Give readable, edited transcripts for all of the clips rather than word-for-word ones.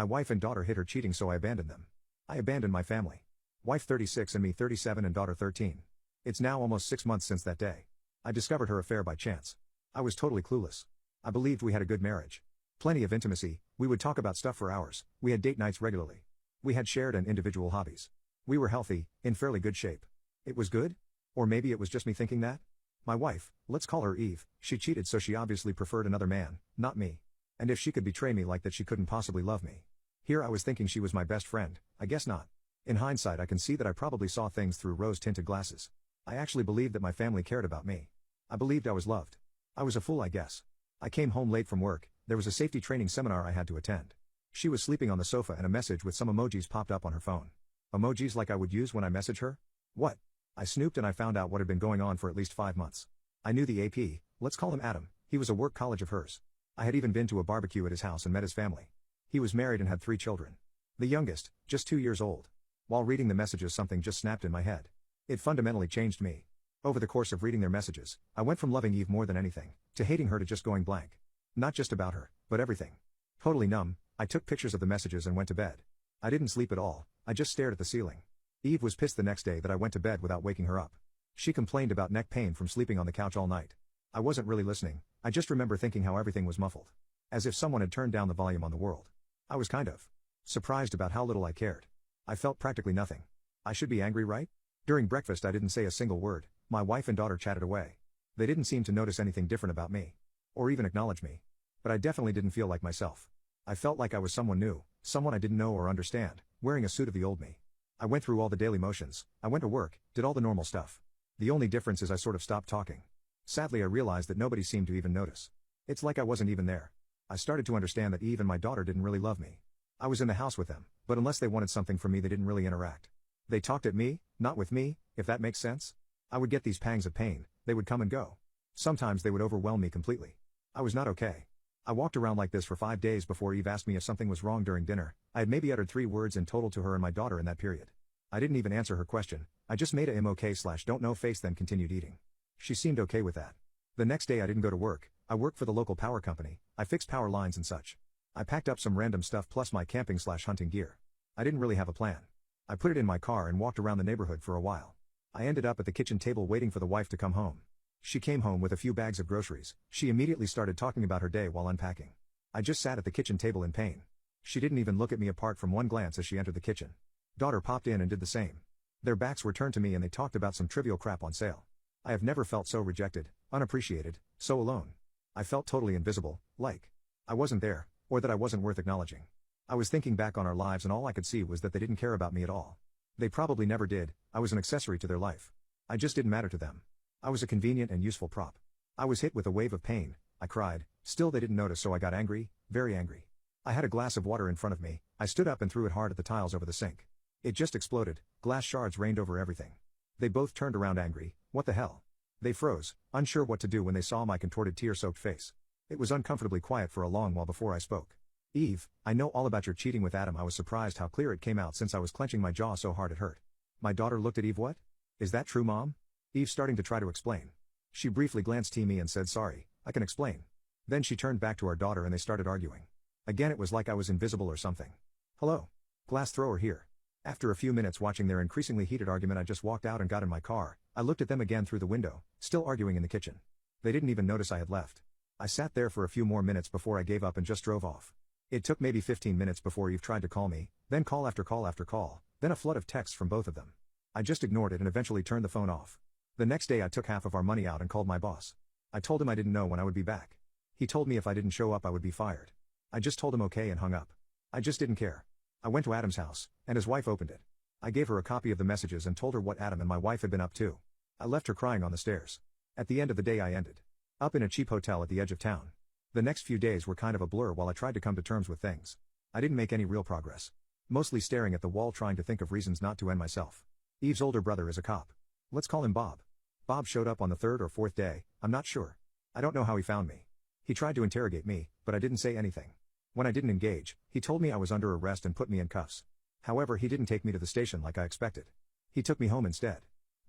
My wife and daughter hid her cheating, so I abandoned them. I abandoned my family. Wife 36 and me 37 and daughter 13. It's now almost 6 months since that day. I discovered her affair by chance. I was totally clueless. I believed we had a good marriage. Plenty of intimacy, we would talk about stuff for hours, we had date nights regularly. We had shared and individual hobbies. We were healthy, in fairly good shape. It was good? Or maybe it was just me thinking that? My wife, let's call her Eve, she cheated, so she obviously preferred another man, not me. And if she could betray me like that, she couldn't possibly love me. Here I was thinking she was my best friend, I guess not. In hindsight, I can see that I probably saw things through rose-tinted glasses. I actually believed that my family cared about me. I believed I was loved. I was a fool, I guess. I came home late from work, there was a safety training seminar I had to attend. She was sleeping on the sofa and a message with some emojis popped up on her phone. Emojis like I would use when I message her? What? I snooped and I found out what had been going on for at least 5 months. I knew the AP, let's call him Adam, he was a work colleague of hers. I had even been to a barbecue at his house and met his family. He was married and had 3 children. The youngest, just 2 years old. While reading the messages, something just snapped in my head. It fundamentally changed me. Over the course of reading their messages, I went from loving Eve more than anything, to hating her, to just going blank. Not just about her, but everything. Totally numb, I took pictures of the messages and went to bed. I didn't sleep at all, I just stared at the ceiling. Eve was pissed the next day that I went to bed without waking her up. She complained about neck pain from sleeping on the couch all night. I wasn't really listening, I just remember thinking how everything was muffled. As if someone had turned down the volume on the world. I was kind of surprised about how little I cared. I felt practically nothing. I should be angry, right? During breakfast I didn't say a single word, my wife and daughter chatted away. They didn't seem to notice anything different about me. Or even acknowledge me. But I definitely didn't feel like myself. I felt like I was someone new, someone I didn't know or understand, wearing a suit of the old me. I went through all the daily motions, I went to work, did all the normal stuff. The only difference is I sort of stopped talking. Sadly I realized that nobody seemed to even notice. It's like I wasn't even there. I started to understand that Eve and my daughter didn't really love me. I was in the house with them, but unless they wanted something from me they didn't really interact. They talked at me, not with me, if that makes sense. I would get these pangs of pain, they would come and go. Sometimes they would overwhelm me completely. I was not okay. I walked around like this for 5 days before Eve asked me if something was wrong during dinner. I had maybe uttered 3 words in total to her and my daughter in that period. I didn't even answer her question, I just made a "okay/don't know" face, then continued eating. She seemed okay with that. The next day I didn't go to work, I worked for the local power company, I fixed power lines and such. I packed up some random stuff plus my camping/hunting gear. I didn't really have a plan. I put it in my car and walked around the neighborhood for a while. I ended up at the kitchen table waiting for the wife to come home. She came home with a few bags of groceries. She immediately started talking about her day while unpacking. I just sat at the kitchen table in pain. She didn't even look at me apart from one glance as she entered the kitchen. Daughter popped in and did the same. Their backs were turned to me and they talked about some trivial crap on sale. I have never felt so rejected, unappreciated, so alone. I felt totally invisible, like I wasn't there, or that I wasn't worth acknowledging. I was thinking back on our lives and all I could see was that they didn't care about me at all. They probably never did, I was an accessory to their life. I just didn't matter to them. I was a convenient and useful prop. I was hit with a wave of pain, I cried, still they didn't notice, so I got angry, very angry. I had a glass of water in front of me, I stood up and threw it hard at the tiles over the sink. It just exploded, glass shards rained over everything. They both turned around angry, what the hell? They froze, unsure what to do when they saw my contorted tear-soaked face. It was uncomfortably quiet for a long while before I spoke. Eve, I know all about your cheating with Adam. I was surprised how clear it came out since I was clenching my jaw so hard it hurt. My daughter looked at Eve. What? Is that true, Mom? Eve starting to try to explain. She briefly glanced at me and said, sorry, I can explain. Then she turned back to our daughter and they started arguing. Again, it was like I was invisible or something. Hello? Glass thrower here. After a few minutes watching their increasingly heated argument, I just walked out and got in my car. I looked at them again through the window, still arguing in the kitchen. They didn't even notice I had left. I sat there for a few more minutes before I gave up and just drove off. It took maybe 15 minutes before Eve tried to call me, then call after call after call, then a flood of texts from both of them. I just ignored it and eventually turned the phone off. The next day I took half of our money out and called my boss. I told him I didn't know when I would be back. He told me if I didn't show up I would be fired. I just told him okay and hung up. I just didn't care. I went to Adam's house, and his wife opened it. I gave her a copy of the messages and told her what Adam and my wife had been up to. I left her crying on the stairs. At the end of the day I ended up in a cheap hotel at the edge of town. The next few days were kind of a blur while I tried to come to terms with things. I didn't make any real progress. Mostly staring at the wall trying to think of reasons not to end myself. Eve's older brother is a cop. Let's call him Bob. Bob showed up on the 3rd or 4th day, I'm not sure. I don't know how he found me. He tried to interrogate me, but I didn't say anything. When I didn't engage, he told me I was under arrest and put me in cuffs. However, he didn't take me to the station like I expected. He took me home instead.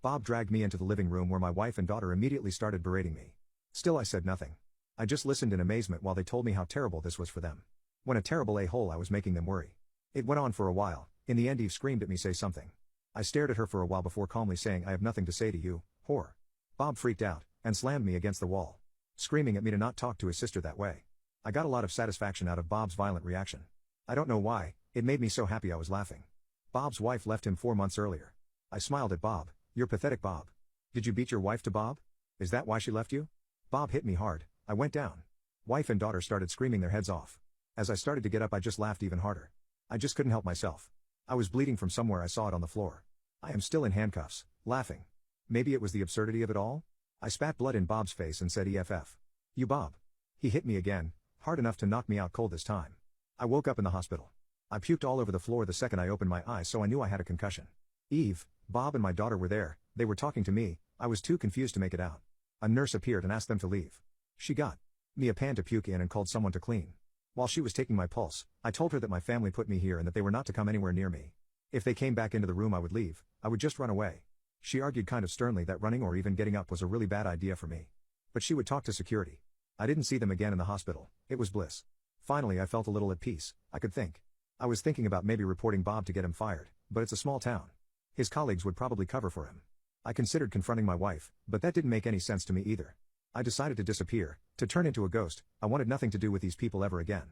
Bob dragged me into the living room where my wife and daughter immediately started berating me. Still I said nothing. I just listened in amazement while they told me how terrible this was for them. When a terrible a-hole I was making them worry. It went on for a while. In the end Eve screamed at me, say something. I stared at her for a while before calmly saying, I have nothing to say to you, whore. Bob freaked out, and slammed me against the wall, screaming at me to not talk to his sister that way. I got a lot of satisfaction out of Bob's violent reaction. I don't know why, it made me so happy I was laughing. Bob's wife left him 4 months earlier. I smiled at Bob. You're pathetic, Bob. Did you beat your wife to Bob? Is that why she left you? Bob hit me hard. I went down. Wife and daughter started screaming their heads off. As I started to get up I just laughed even harder. I just couldn't help myself. I was bleeding from somewhere, I saw it on the floor. I am still in handcuffs, laughing. Maybe it was the absurdity of it all? I spat blood in Bob's face and said, EFF. You Bob. He hit me again, hard enough to knock me out cold this time. I woke up in the hospital. I puked all over the floor the second I opened my eyes, so I knew I had a concussion. Eve, Bob and my daughter were there. They were talking to me. I was too confused to make it out. A nurse appeared and asked them to leave. She got me a pan to puke in and called someone to clean. While she was taking my pulse, I told her that my family put me here and that they were not to come anywhere near me. If they came back into the room I would leave, I would just run away. She argued kind of sternly that running or even getting up was a really bad idea for me. But she would talk to security. I didn't see them again in the hospital. It was bliss. Finally I felt a little at peace. I could think. I was thinking about maybe reporting Bob to get him fired, but it's a small town. His colleagues would probably cover for him. I considered confronting my wife, but that didn't make any sense to me either. I decided to disappear, to turn into a ghost. I wanted nothing to do with these people ever again.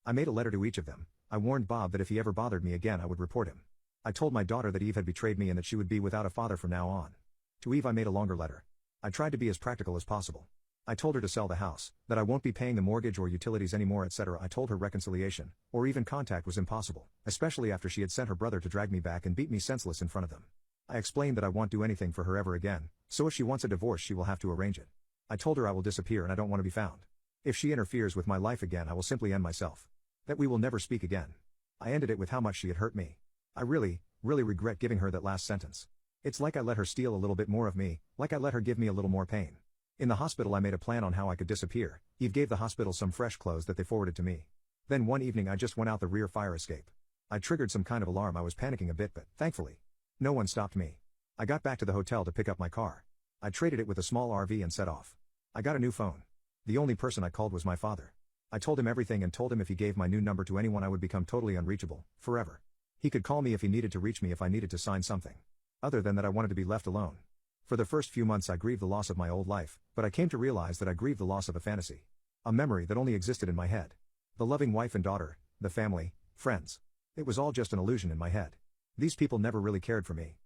I made a letter to each of them. I warned Bob that if he ever bothered me again I would report him. I told my daughter that Eve had betrayed me and that she would be without a father from now on. To Eve I made a longer letter. I tried to be as practical as possible. I told her to sell the house, that I won't be paying the mortgage or utilities anymore, etc. I told her reconciliation, or even contact, was impossible, especially after she had sent her brother to drag me back and beat me senseless in front of them. I explained that I won't do anything for her ever again, so if she wants a divorce she will have to arrange it. I told her I will disappear and I don't want to be found. If she interferes with my life again I will simply end myself. That we will never speak again. I ended it with how much she had hurt me. I really regret giving her that last sentence. It's like I let her steal a little bit more of me, like I let her give me a little more pain. In the hospital I made a plan on how I could disappear. Eve gave the hospital some fresh clothes that they forwarded to me. Then one evening I just went out the rear fire escape. I triggered some kind of alarm. I was panicking a bit, but thankfully, no one stopped me. I got back to the hotel to pick up my car. I traded it with a small RV and set off. I got a new phone. The only person I called was my father. I told him everything and told him if he gave my new number to anyone I would become totally unreachable, forever. He could call me if he needed to reach me if I needed to sign something. Other than that I wanted to be left alone. For the first few months I grieved the loss of my old life, but I came to realize that I grieved the loss of a fantasy. A memory that only existed in my head. The loving wife and daughter, the family, friends. It was all just an illusion in my head. These people never really cared for me.